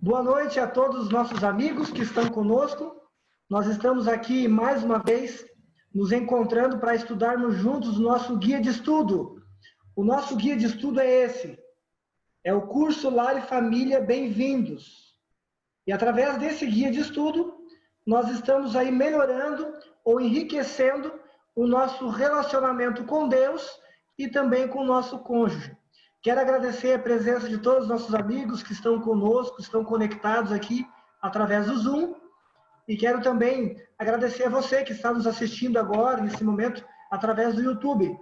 Boa noite a todos os nossos amigos que estão conosco. Nós estamos aqui mais uma vez nos encontrando para estudarmos juntos o nosso guia de estudo. O nosso guia de estudo é esse, é o curso Lar e Família Bem-vindos. E através desse guia de estudo, nós estamos aí melhorando ou enriquecendo o nosso relacionamento com Deus e também com o nosso cônjuge. Quero agradecer a presença de todos os nossos amigos que estão conosco, estão conectados aqui através do Zoom. E quero também agradecer a você que está nos assistindo agora, nesse momento, através do YouTube.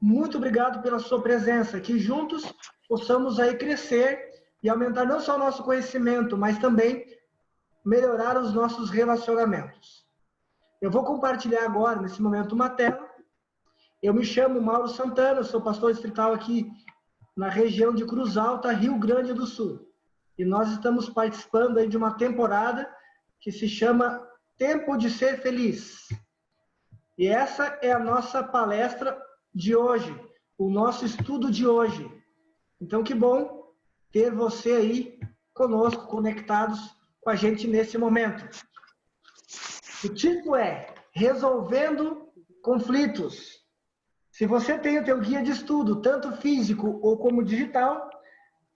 Muito obrigado pela sua presença, que juntos possamos aí crescer e aumentar não só o nosso conhecimento, mas também melhorar os nossos relacionamentos. Eu vou compartilhar agora, nesse momento, uma tela. Eu me chamo Mauro Santana, sou pastor distrital aqui na região de Cruz Alta, Rio Grande do Sul. E nós estamos participando aí de uma temporada que se chama Tempo de Ser Feliz. E essa é a nossa palestra de hoje, o nosso estudo de hoje. Então, que bom ter você aí conosco, conectados com a gente nesse momento. O título é Resolvendo Conflitos. Se você tem o teu guia de estudo, tanto físico ou como digital,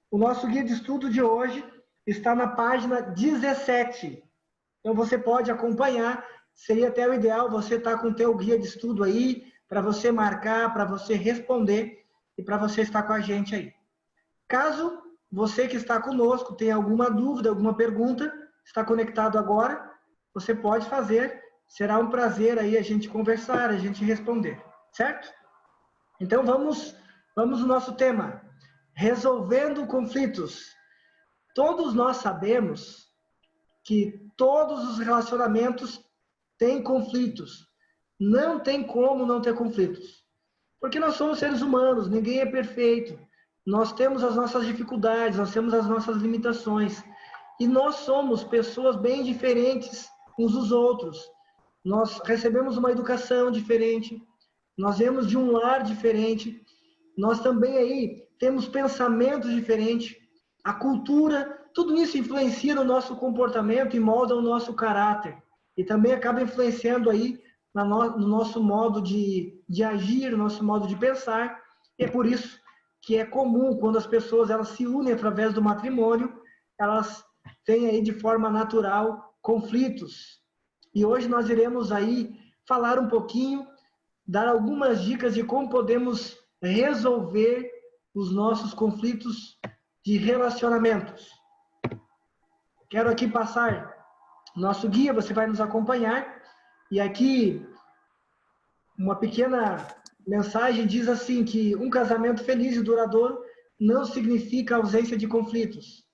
o nosso guia de estudo de hoje está na página 17. Então você pode acompanhar, seria até o ideal você estar com o teu guia de estudo aí, para você marcar, para você responder e para você estar com a gente aí. Caso você que está conosco tenha alguma dúvida, alguma pergunta, está conectado agora, você pode fazer, será um prazer aí a gente conversar, a gente responder, certo? Então vamos no nosso tema, resolvendo conflitos. Todos nós sabemos que todos os relacionamentos têm conflitos. Não tem como não ter conflitos. Porque nós somos seres humanos, ninguém é perfeito. Nós temos as nossas dificuldades, nós temos as nossas limitações. E nós somos pessoas bem diferentes uns dos outros. Nós recebemos uma educação diferente, nós viemos de um lar diferente, nós também aí temos pensamentos diferentes, a cultura, tudo isso influencia no nosso comportamento e molda o nosso caráter. E também acaba influenciando aí no nosso modo de agir, no nosso modo de pensar. E é por isso que é comum, quando as pessoas elas se unem através do matrimônio, elas têm aí de forma natural conflitos. E hoje nós iremos aí falar um pouquinho, dar algumas dicas de como podemos resolver os nossos conflitos de relacionamentos. Quero aqui passar nosso guia, você vai nos acompanhar. E aqui, uma pequena mensagem diz assim, que um casamento feliz e duradouro não significa ausência de conflitos.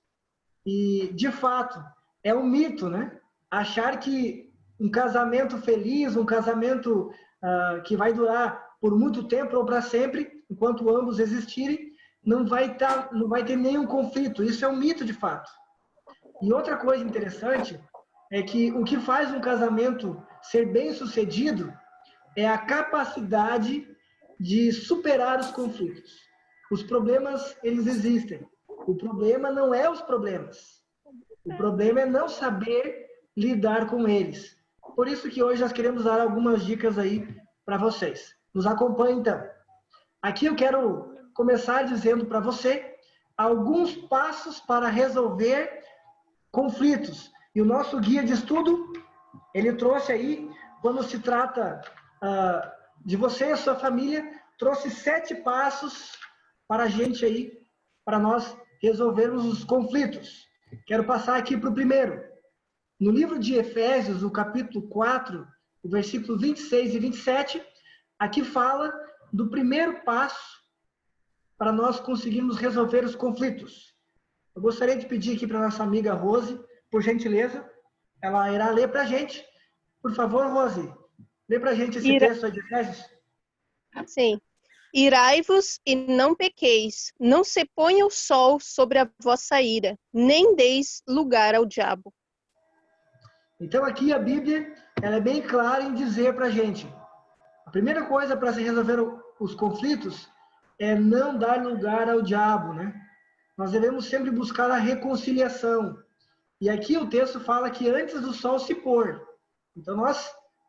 E, de fato, é um mito, né? Achar que um casamento feliz, um casamento que vai durar por muito tempo ou para sempre, enquanto ambos existirem, não vai ter nenhum conflito. Isso é um mito de fato. E outra coisa interessante é que o que faz um casamento ser bem-sucedido é a capacidade de superar os conflitos. Os problemas, eles existem. O problema não é os problemas. O problema é não saber lidar com eles. Por isso que hoje nós queremos dar algumas dicas aí para vocês. Nos acompanhe então. Aqui eu quero começar dizendo para você alguns passos para resolver conflitos. E o nosso guia de estudo, ele trouxe aí, quando se trata de você e a sua família, trouxe 7 passos para a gente aí, para nós resolvermos os conflitos. Quero passar aqui para o primeiro. No livro de Efésios, no capítulo 4, o versículo 26 e 27, aqui fala do primeiro passo para nós conseguirmos resolver os conflitos. Eu gostaria de pedir aqui para a nossa amiga Rose, por gentileza, ela irá ler para a gente. Por favor, Rose, lê para a gente esse texto aí de Efésios. Sim. Irai-vos e não pequeis, não se ponha o sol sobre a vossa ira, nem deis lugar ao diabo. Então aqui a Bíblia ela é bem clara em dizer para a gente, a primeira coisa para se resolver os conflitos é não dar lugar ao diabo, né? Nós devemos sempre buscar a reconciliação. E aqui o texto fala que antes do sol se pôr. Então,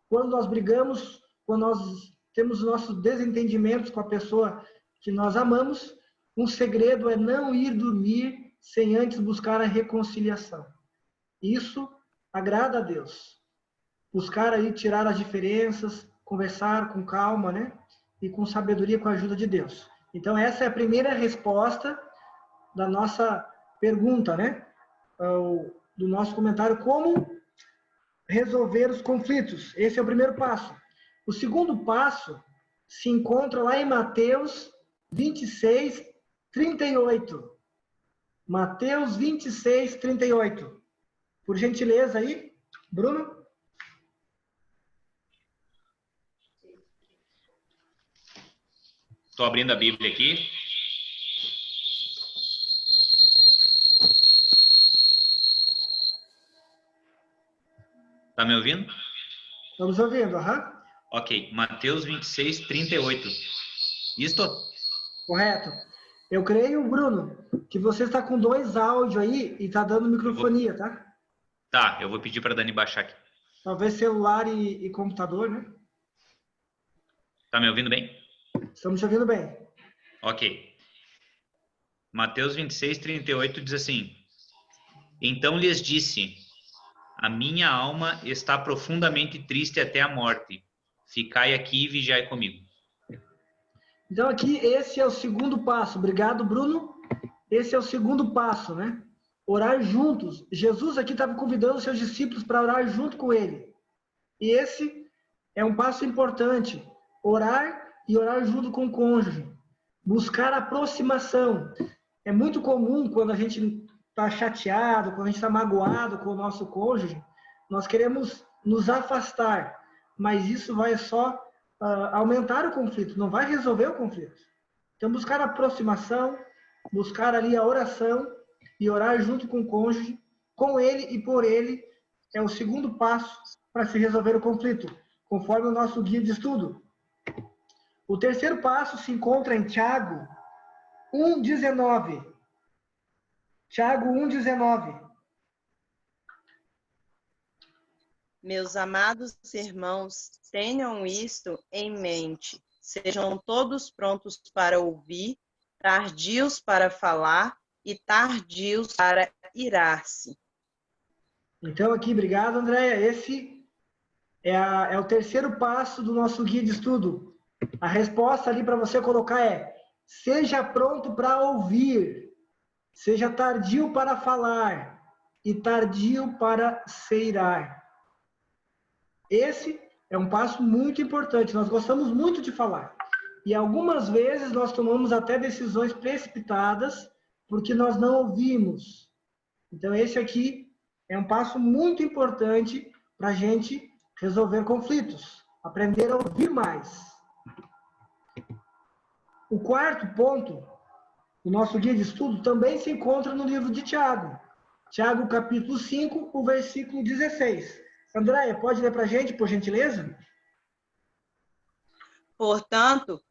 quando nós brigamos, quando nós temos nossos desentendimentos com a pessoa que nós amamos, um segredo é não ir dormir sem antes buscar a reconciliação. Isso agrada a Deus. Buscar aí tirar as diferenças, conversar com calma, né? E com sabedoria, com a ajuda de Deus. Então, essa é a primeira resposta da nossa pergunta, né? Do nosso comentário, como resolver os conflitos. Esse é o primeiro passo. O segundo passo se encontra lá em Mateus 26, 38. Mateus 26, 38. Por gentileza aí, Bruno. Estou abrindo a Bíblia aqui. Tá me ouvindo? Estamos ouvindo, aham. Ok, Mateus 26, 38. Isto? Correto. Eu creio, Bruno, que você está com 2 áudios aí e está dando microfonia, tá? Tá, eu vou pedir para a Dani baixar aqui. Talvez celular e computador, né? Tá me ouvindo bem? Estamos te ouvindo bem. Ok. Mateus 26, 38 diz assim: Então lhes disse: A minha alma está profundamente triste até a morte. Ficai aqui e vigiai comigo. Então aqui, esse é o segundo passo. Obrigado, Bruno. Esse é o segundo passo, né? Orar juntos. Jesus aqui estava convidando os seus discípulos para orar junto com ele. E esse é um passo importante. Orar e orar junto com o cônjuge. Buscar aproximação. É muito comum quando a gente está chateado, quando a gente está magoado com o nosso cônjuge, nós queremos nos afastar. Mas isso vai só aumentar o conflito, não vai resolver o conflito. Então, buscar aproximação, buscar ali a oração e orar junto com o cônjuge, com ele e por ele, é o segundo passo para se resolver o conflito, conforme o nosso guia de estudo. O terceiro passo se encontra em Tiago 1,19. Tiago 1,19. Meus amados irmãos, tenham isto em mente. Sejam todos prontos para ouvir, tardios para falar e tardios para irar-se. Então, aqui, obrigado, Andréia. Esse é o terceiro passo do nosso guia de estudo. A resposta ali para você colocar é: seja pronto para ouvir, seja tardio para falar e tardio para se irar. Esse é um passo muito importante. Nós gostamos muito de falar. E algumas vezes nós tomamos até decisões precipitadas porque nós não ouvimos. Então, esse aqui é um passo muito importante para a gente resolver conflitos. Aprender a ouvir mais. O quarto ponto do nosso guia de estudo também se encontra no livro de Tiago. Tiago, capítulo 5, o versículo 16. Andréia, pode ler para a gente, por gentileza? Portanto,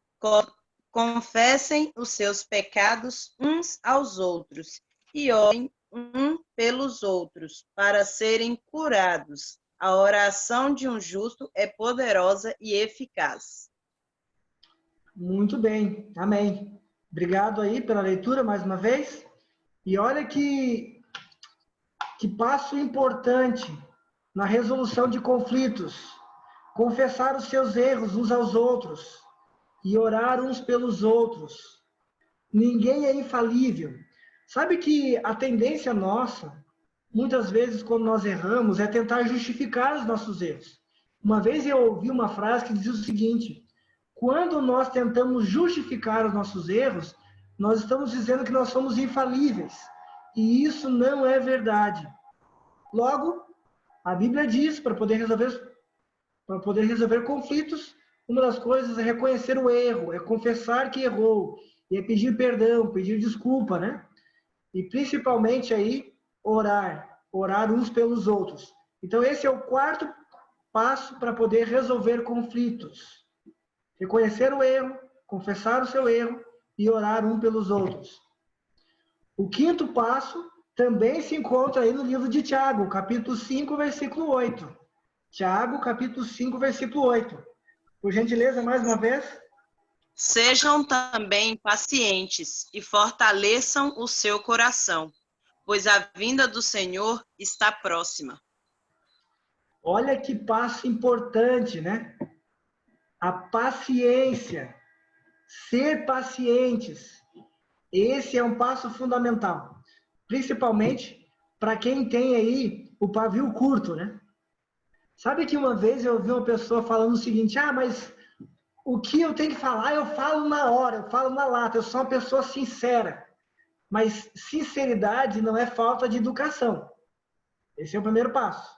confessem os seus pecados uns aos outros e orem um pelos outros para serem curados. A oração de um justo é poderosa e eficaz. Muito bem, amém. Obrigado aí pela leitura mais uma vez. E olha que passo importante na resolução de conflitos. Confessar os seus erros uns aos outros e orar uns pelos outros. Ninguém é infalível. Sabe que a tendência nossa, muitas vezes quando nós erramos, é tentar justificar os nossos erros. Uma vez eu ouvi uma frase que dizia o seguinte: quando nós tentamos justificar os nossos erros, nós estamos dizendo que nós somos infalíveis. E isso não é verdade. Logo, a Bíblia diz, para poder resolver conflitos, uma das coisas é reconhecer o erro, é confessar que errou, e é pedir perdão, pedir desculpa, né? E principalmente aí, orar uns pelos outros. Então, esse é o quarto passo para poder resolver conflitos. Reconhecer o erro, confessar o seu erro e orar um pelos outros. O quinto passo também se encontra aí no livro de Tiago, capítulo 5, versículo 8. Tiago, capítulo 5, versículo 8. Por gentileza, mais uma vez. Sejam também pacientes e fortaleçam o seu coração, pois a vinda do Senhor está próxima. Olha que passo importante, né? A paciência. Ser pacientes. Esse é um passo fundamental. Principalmente para quem tem aí o pavio curto, né? Sabe que uma vez eu ouvi uma pessoa falando o seguinte: ah, mas o que eu tenho que falar, eu falo na hora, eu falo na lata, eu sou uma pessoa sincera. Mas sinceridade não é falta de educação. Esse é o primeiro passo.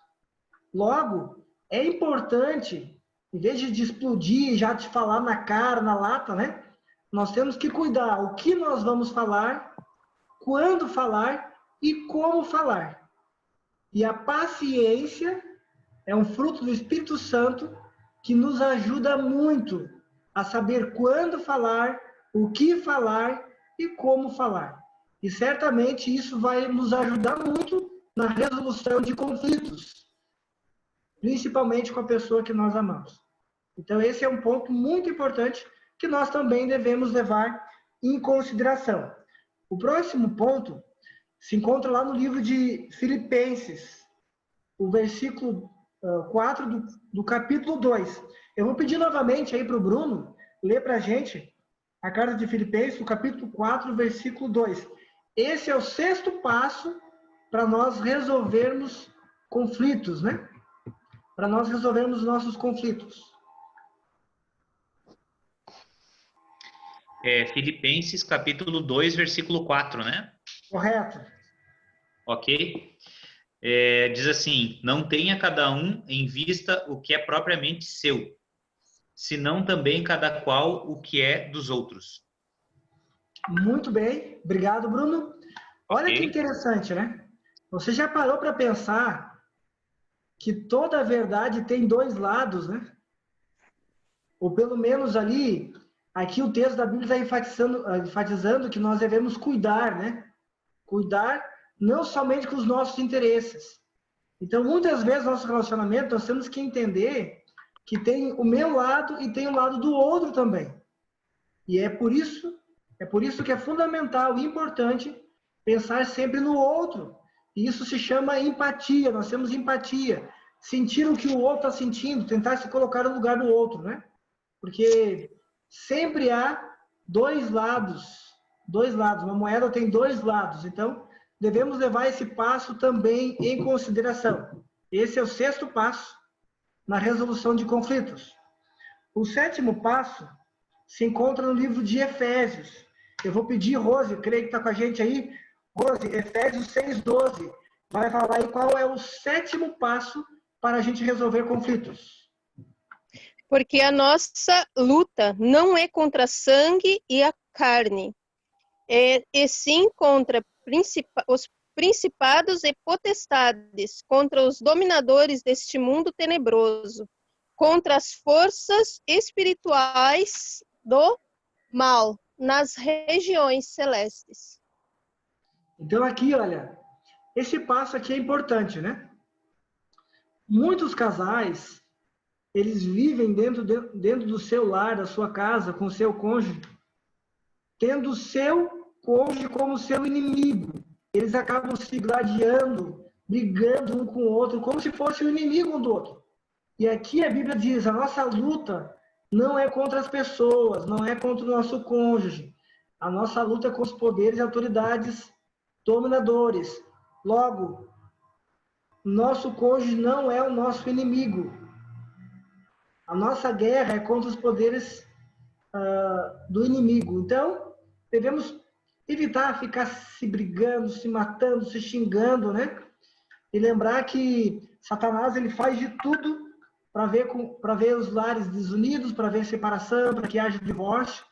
Logo, é importante, em vez de explodir e já te falar na cara, na lata, né? Nós temos que cuidar o que nós vamos falar, quando falar e como falar. E a paciência é um fruto do Espírito Santo que nos ajuda muito a saber quando falar, o que falar e como falar. E certamente isso vai nos ajudar muito na resolução de conflitos, principalmente com a pessoa que nós amamos. Então, esse é um ponto muito importante que nós também devemos levar em consideração. O próximo ponto se encontra lá no livro de Filipenses, o versículo 4 do capítulo 2. Eu vou pedir novamente aí para o Bruno ler para a gente a carta de Filipenses, o capítulo 4, versículo 2. Esse é o sexto passo para nós resolvermos conflitos, né? Para nós resolvermos nossos conflitos. Filipenses, capítulo 2, versículo 4, né? Correto. Ok? Diz assim: não tenha cada um em vista o que é propriamente seu, senão também cada qual o que é dos outros. Muito bem. Obrigado, Bruno. Olha que Ok? interessante, né? Você já parou para pensar que toda a verdade tem dois lados, né? Ou pelo menos ali, aqui o texto da Bíblia está enfatizando que nós devemos cuidar, né? Cuidar não somente com os nossos interesses. Então, muitas vezes, no nosso relacionamento, nós temos que entender que tem o meu lado e tem o lado do outro também. E é por isso que é fundamental e importante pensar sempre no outro. E isso se chama empatia. Nós temos empatia. Sentir o que o outro está sentindo, tentar se colocar no lugar do outro, né? Porque sempre há dois lados. Dois lados. Uma moeda tem dois lados. Então, devemos levar esse passo também em consideração. Esse é o sexto passo na resolução de conflitos. O sétimo passo se encontra no livro de Efésios. Eu vou pedir, Rose, eu creio que está com a gente aí. Rose, Efésios 6:12. Vai falar aí qual é o sétimo passo para a gente resolver conflitos. Porque a nossa luta não é contra a sangue e a carne, e sim contra os principados e potestades, contra os dominadores deste mundo tenebroso, contra as forças espirituais do mal nas regiões celestes. Então aqui, olha, esse passo aqui é importante, né? Muitos casais, eles vivem dentro do seu lar, da sua casa, com o seu cônjuge, tendo o seu cônjuge como seu inimigo. Eles acabam se gladiando, brigando um com o outro, como se fosse o inimigo um do outro. E aqui a Bíblia diz, a nossa luta não é contra as pessoas, não é contra o nosso cônjuge. A nossa luta é com os poderes e autoridades dominadores. Logo, nosso cônjuge não é o nosso inimigo. A nossa guerra é contra os poderes do inimigo. Então, devemos evitar ficar se brigando, se matando, se xingando, né? E lembrar que Satanás ele faz de tudo para ver os lares desunidos, para ver separação, para que haja divórcio,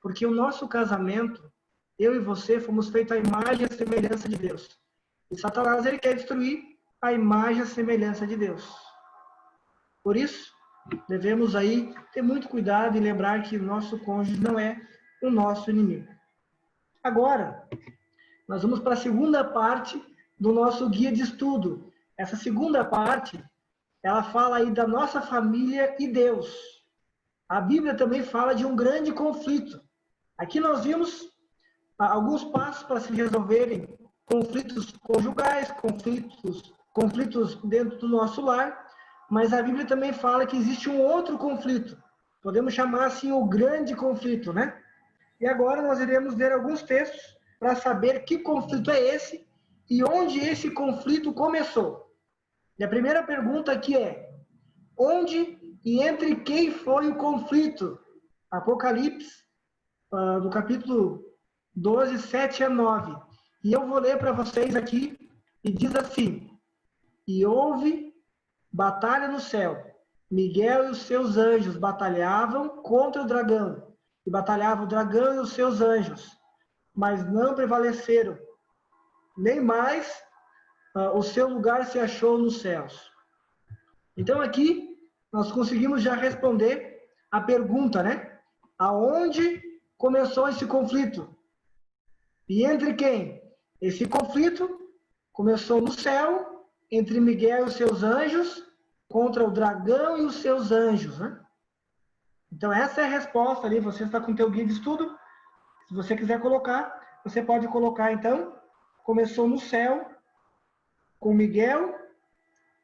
porque o nosso casamento, eu e você, fomos feitos à imagem e à semelhança de Deus. E Satanás ele quer destruir a imagem e a semelhança de Deus. Por isso, devemos aí ter muito cuidado e lembrar que o nosso cônjuge não é o nosso inimigo. Agora, nós vamos para a segunda parte do nosso guia de estudo. Essa segunda parte, ela fala aí da nossa família e Deus. A Bíblia também fala de um grande conflito. Aqui nós vimos alguns passos para se resolverem conflitos conjugais, conflitos dentro do nosso lar, mas a Bíblia também fala que existe um outro conflito. Podemos chamar assim o grande conflito, né? E agora nós iremos ver alguns textos para saber que conflito é esse e onde esse conflito começou. E a primeira pergunta aqui é: onde e entre quem foi o conflito? Apocalipse, do capítulo 12, 7 a 9. E eu vou ler para vocês aqui, e diz assim: e houve batalha no céu. Miguel e os seus anjos batalhavam contra o dragão, e batalhava o dragão e os seus anjos, mas não prevaleceram, nem mais o seu lugar se achou nos céus. Então aqui nós conseguimos já responder a pergunta, né? Aonde começou esse conflito? E entre quem? Esse conflito começou no céu, entre Miguel e os seus anjos, contra o dragão e os seus anjos, né? Então essa é a resposta ali, você está com o teu guia de estudo, se você quiser colocar, você pode colocar então, começou no céu, com Miguel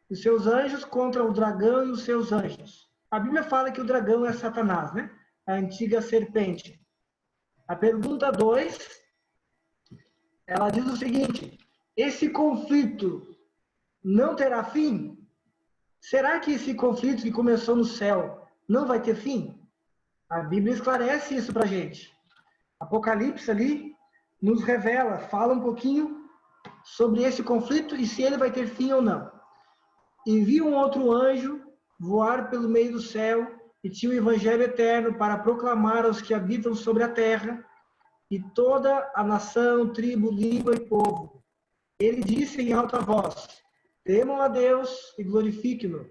e os seus anjos contra o dragão e os seus anjos. A Bíblia fala que o dragão é Satanás, né? A antiga serpente. A pergunta 2, ela diz o seguinte: esse conflito não terá fim? Será que esse conflito que começou no céu não vai ter fim? A Bíblia esclarece isso para a gente. Apocalipse ali nos revela, fala um pouquinho sobre esse conflito e se ele vai ter fim ou não. E vi um outro anjo voar pelo meio do céu e tinha o evangelho eterno para proclamar aos que habitam sobre a terra e toda a nação, tribo, língua e povo. Ele disse em alta voz: temam a Deus e glorifiquem-no,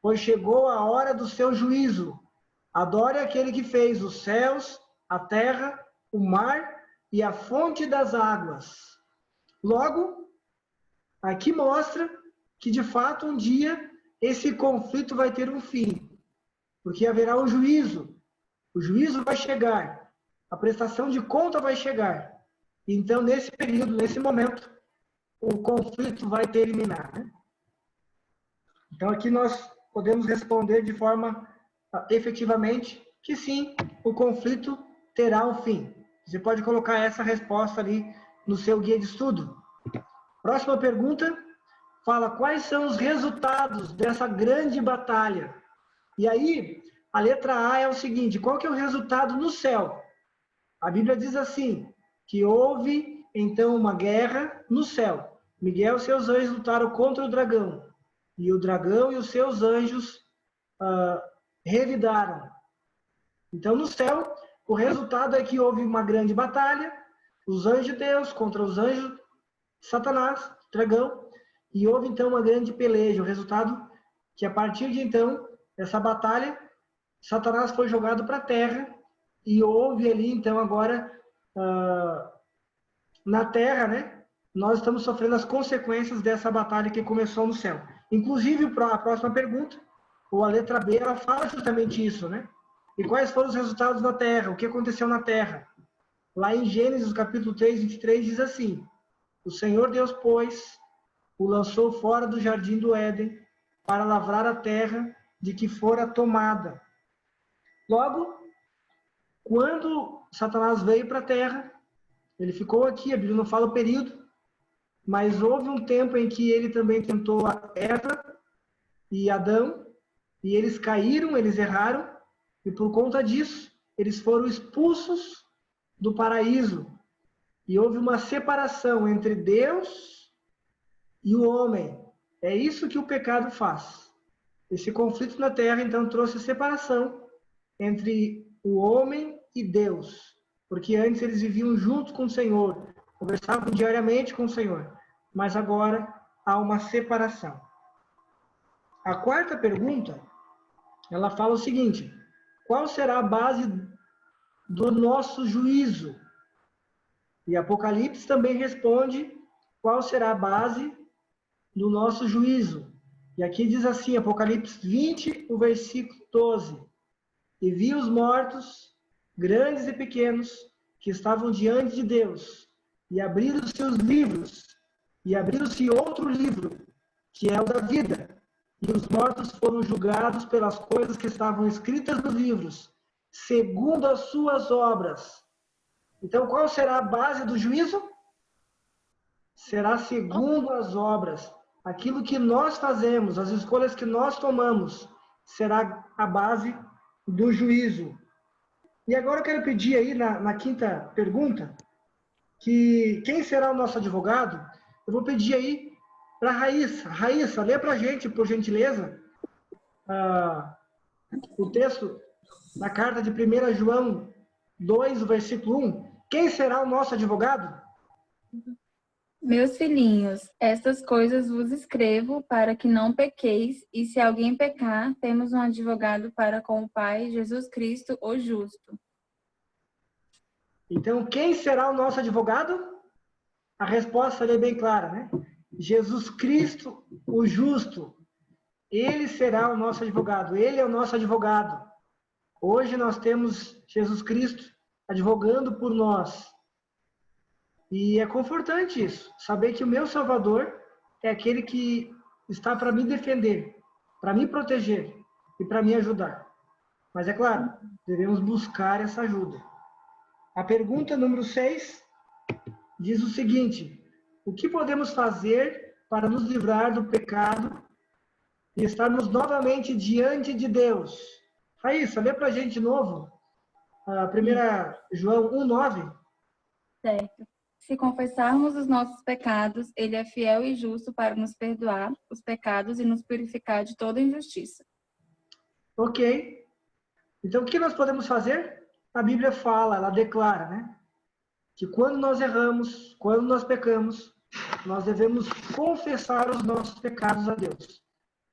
pois chegou a hora do seu juízo. Adore aquele que fez os céus, a terra, o mar e a fonte das águas. Logo, aqui mostra que de fato um dia esse conflito vai ter um fim, porque haverá um juízo. O juízo vai chegar, a prestação de conta vai chegar. Então, nesse período, nesse momento, o conflito vai terminar, né? Então, aqui nós podemos responder de forma efetivamente que sim, o conflito terá um fim. Você pode colocar essa resposta ali no seu guia de estudo. Próxima pergunta fala quais são os resultados dessa grande batalha. E aí, a letra A é o seguinte: qual que é o resultado no céu? A Bíblia diz assim, que houve então uma guerra no céu. Miguel e seus anjos lutaram contra o dragão, e o dragão e os seus anjos revidaram. Então, no céu, o resultado é que houve uma grande batalha, os anjos de Deus contra os anjos de Satanás, dragão, e houve então uma grande peleja. O resultado que a partir de então, dessa batalha, Satanás foi jogado para a terra e houve ali então agora na terra, né? Nós estamos sofrendo as consequências dessa batalha que começou no céu. Inclusive, a próxima pergunta, ou a letra B, ela fala justamente isso, né? E quais foram os resultados na terra? O que aconteceu na terra? Lá em Gênesis, capítulo 3, 23, diz assim: o Senhor Deus, pois, o lançou fora do jardim do Éden para lavrar a terra de que fora tomada. Logo, quando Satanás veio para a terra, ele ficou aqui, a Bíblia não fala o período, mas houve um tempo em que ele também tentou a Eva e Adão, e eles caíram, eles erraram, e por conta disso, eles foram expulsos do paraíso. E houve uma separação entre Deus e o homem. É isso que o pecado faz. Esse conflito na terra, então, trouxe separação entre o homem e Deus. Porque antes eles viviam juntos com o Senhor, conversavam diariamente com o Senhor. Mas agora há uma separação. A quarta pergunta, ela fala o seguinte: qual será a base do nosso juízo? E Apocalipse também responde qual será a base do nosso juízo. E aqui diz assim, Apocalipse 20, o versículo 12. E vi os mortos, grandes e pequenos, que estavam diante de Deus, e abriram-se os livros, e abriram-se outro livro, que é o da vida. E os mortos foram julgados pelas coisas que estavam escritas nos livros, segundo as suas obras. Então, qual será a base do juízo? Será segundo as obras. Aquilo que nós fazemos, as escolhas que nós tomamos, será a base do juízo. E agora eu quero pedir aí, na quinta pergunta, que quem será o nosso advogado? Eu vou pedir aí para a Raíssa. Raíssa, lê para a gente, por gentileza, o texto da carta de 1 João 2, versículo 1. Quem será o nosso advogado? Meus filhinhos, estas coisas vos escrevo para que não pequeis, e se alguém pecar, temos um advogado para com o Pai, Jesus Cristo, o justo. Então, quem será o nosso advogado? A resposta é bem clara, né? Jesus Cristo, o justo. Ele será o nosso advogado. Ele é o nosso advogado. Hoje nós temos Jesus Cristo advogando por nós. E é confortante isso, saber que o meu Salvador é aquele que está para me defender, para me proteger e para me ajudar. Mas é claro, devemos buscar essa ajuda. A pergunta número 6 diz o seguinte: o que podemos fazer para nos livrar do pecado e estarmos novamente diante de Deus? Raíssa, lê para a gente de novo, 1 João 1,9. Certo. Se confessarmos os nossos pecados, Ele é fiel e justo para nos perdoar os pecados e nos purificar de toda injustiça. Ok. Então, o que nós podemos fazer? A Bíblia fala, ela declara, né? Que quando nós erramos, quando nós pecamos, nós devemos confessar os nossos pecados a Deus,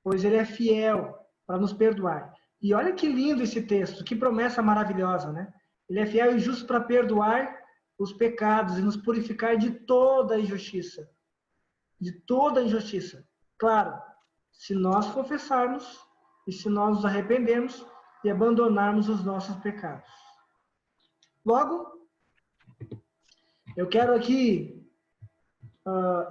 pois Ele é fiel para nos perdoar. E olha que lindo esse texto, que promessa maravilhosa, né? Ele é fiel e justo para perdoar os pecados e nos purificar de toda a injustiça. De toda a injustiça. Claro, se nós confessarmos e se nós nos arrependermos e abandonarmos os nossos pecados. Logo, eu quero aqui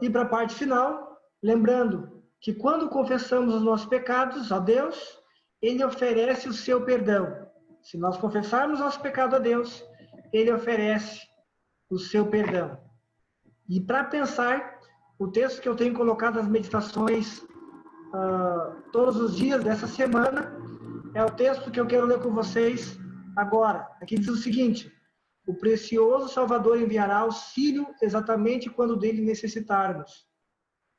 ir para a parte final, lembrando que quando confessamos os nossos pecados a Deus, Ele oferece o seu perdão. Se nós confessarmos nosso pecado a Deus, Ele oferece o seu perdão. E para pensar, o texto que eu tenho colocado nas meditações todos os dias dessa semana é o texto que eu quero ler com vocês agora. Aqui diz o seguinte: o precioso Salvador enviará auxílio exatamente quando dele necessitarmos.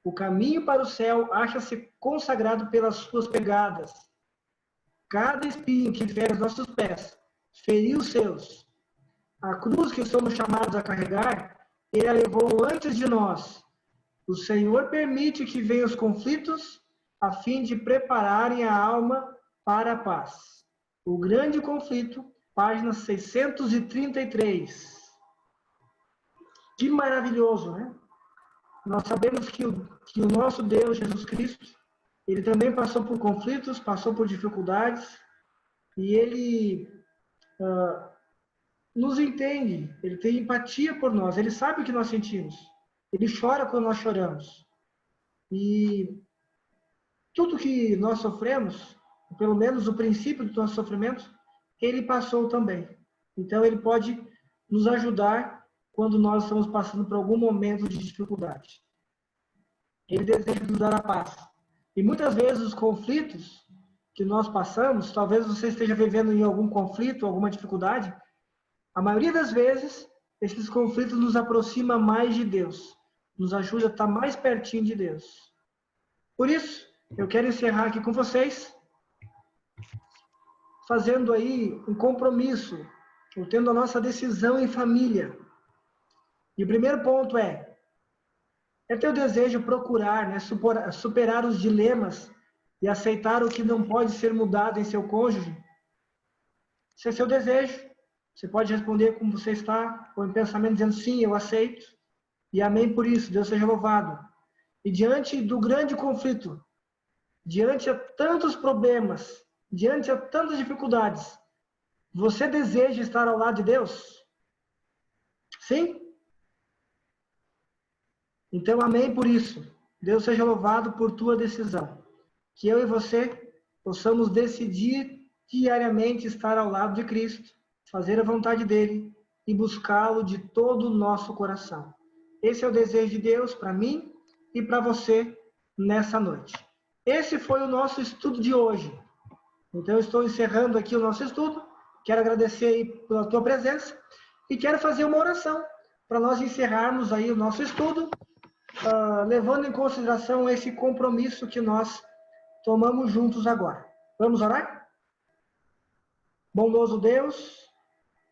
O caminho para o céu acha-se consagrado pelas suas pegadas. Cada espinho que fere os nossos pés feriu os seus. A cruz que somos chamados a carregar, Ele a levou antes de nós. O Senhor permite que venham os conflitos a fim de prepararem a alma para a paz. O grande conflito, página 633. Que maravilhoso, né? Nós sabemos que o nosso Deus, Jesus Cristo, Ele também passou por conflitos, passou por dificuldades, e Ele nos entende, Ele tem empatia por nós, Ele sabe o que nós sentimos, Ele chora quando nós choramos. E tudo que nós sofremos, pelo menos o princípio do nosso sofrimento, Ele passou também. Então Ele pode nos ajudar quando nós estamos passando por algum momento de dificuldade. Ele deseja nos dar a paz. E muitas vezes os conflitos que nós passamos, talvez você esteja vivendo em algum conflito, alguma dificuldade, a maioria das vezes, esses conflitos nos aproximam mais de Deus, nos ajuda a estar mais pertinho de Deus. Por isso, eu quero encerrar aqui com vocês, fazendo aí um compromisso, ou tendo a nossa decisão em família. E o primeiro ponto é teu desejo procurar, né, superar os dilemas e aceitar o que não pode ser mudado em seu cônjuge? Se é seu desejo, Você pode responder como você está, ou em pensamento dizendo sim, eu aceito, e amém por isso, Deus seja louvado. E diante do grande conflito, diante de tantos problemas, diante de tantas dificuldades, você deseja estar ao lado de Deus? Sim? Então, amém por isso. Deus seja louvado por tua decisão. Que eu e você possamos decidir diariamente estar ao lado de Cristo, fazer a vontade dele e buscá-lo de todo o nosso coração. Esse é o desejo de Deus para mim e para você nessa noite. Esse foi o nosso estudo de hoje. Então, eu estou encerrando aqui o nosso estudo. Quero agradecer aí pela tua presença e quero fazer uma oração para nós encerrarmos aí o nosso estudo, levando em consideração esse compromisso que nós tomamos juntos agora. Vamos orar? Bondoso Deus,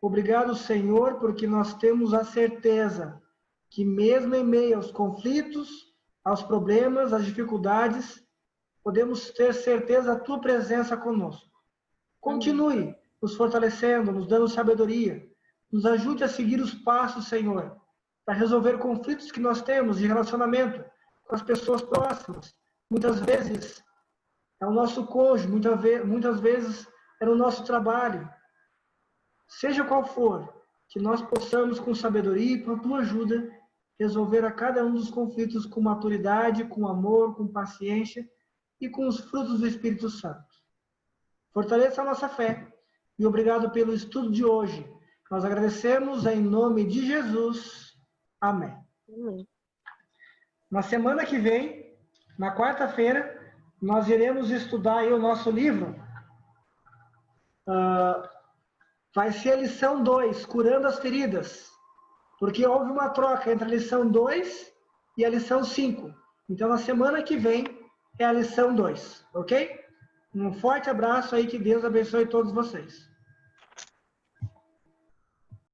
obrigado, Senhor, porque nós temos a certeza que mesmo em meio aos conflitos, aos problemas, às dificuldades, podemos ter certeza da tua presença conosco. Continue nos fortalecendo, nos dando sabedoria, nos ajude a seguir os passos, Senhor, para resolver conflitos que nós temos de relacionamento com as pessoas próximas. Muitas vezes é o nosso cônjuge, muitas vezes é no nosso trabalho. Seja qual for, que nós possamos, com sabedoria e com a tua ajuda, resolver a cada um dos conflitos com maturidade, com amor, com paciência e com os frutos do Espírito Santo. Fortaleça a nossa fé e obrigado pelo estudo de hoje. Nós agradecemos em nome de Jesus. Amém. Na semana que vem, na quarta-feira, nós iremos estudar aí o nosso livro. Vai ser a lição 2, Curando as Feridas. Porque houve uma troca entre a lição 2 e a lição 5. Então, na semana que vem, é a lição 2, ok? Um forte abraço aí, que Deus abençoe todos vocês.